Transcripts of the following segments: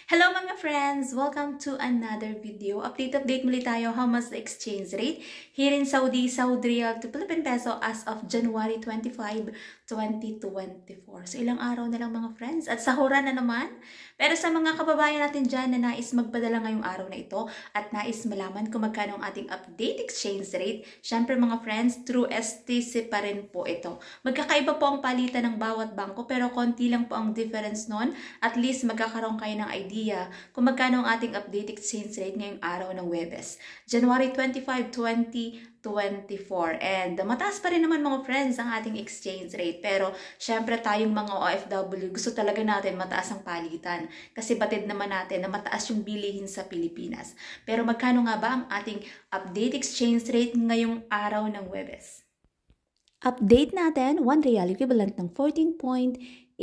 Hello mga friends! Welcome to another video. Update muli tayo how much the exchange rate here in Saudi Riyal to Philippine Peso as of January 25, 2024. So ilang araw na lang mga friends at sahuran na naman. Pero sa mga kababayan natin dyan na nais magpadala ngayong araw na ito at nais malaman kung magkano ang ating update exchange rate, syempre mga friends, through STC pa rin po ito. Magkakaiba po ang palitan ng bawat bangko pero konti lang po ang difference nun. At least magkakaroon kayo ng idea kung magkano ang ating update exchange rate ngayong araw ng Huwebes, January 25, 2024. And mataas pa rin naman mga friends ang ating exchange rate. Pero syempre tayong mga OFW, gusto talaga natin mataas ang palitan. Kasi batid naman natin na mataas yung bilihin sa Pilipinas. Pero magkano nga ba ang ating update exchange rate ngayong araw ng Huwebes? Update natin, 1 real equivalent ng 14.88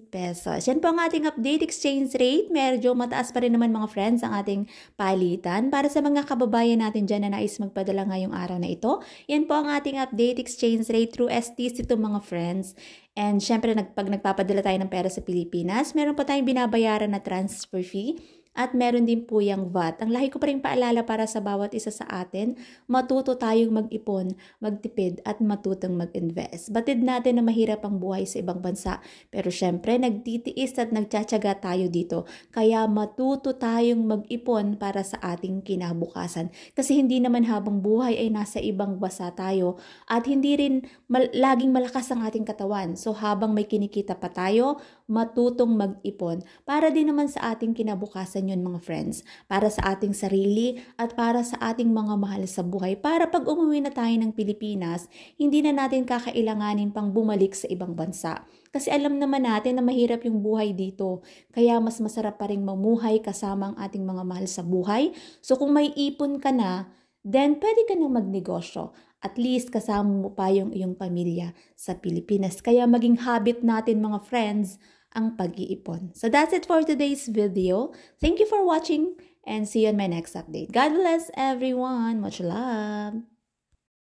pesos. Yan po ang ating update exchange rate. Medyo mataas pa rin naman mga friends ang ating palitan. Para sa mga kababayan natin dyan na nais magpadala ngayong araw na ito, yan po ang ating update exchange rate through STC to mga friends. And syempre, pag nagpapadala tayo ng pera sa Pilipinas, meron pa tayong binabayaran na transfer fee. At meron din po yung VAT. Ang lahi ko pa rin paalala para sa bawat isa sa atin, matuto tayong mag-ipon, magtipid at matutong mag-invest. Batid natin na mahirap ang buhay sa ibang bansa. Pero syempre, nagtitiis at nagtsatsaga tayo dito. Kaya matuto tayong mag-ipon para sa ating kinabukasan. Kasi hindi naman habang buhay ay nasa ibang bansa tayo. At hindi rin laging malakas ang ating katawan. So habang may kinikita pa tayo, matutong mag-ipon. Para din naman sa ating kinabukasan yun mga friends, para sa ating sarili at para sa ating mga mahal sa buhay, para pag umuwi na tayo ng Pilipinas, hindi na natin kakailanganin pang bumalik sa ibang bansa. Kasi alam naman natin na mahirap yung buhay dito, kaya mas masarap pa rin mamuhay kasama ang ating mga mahal sa buhay. So kung may ipon ka na, then pwede ka nang magnegosyo. At least kasama mo pa yung iyong pamilya sa Pilipinas. Kaya maging habit natin mga friends ang pag-iipon. So that's it for today's video. Thank you for watching and see you on my next update. God bless everyone. Much love.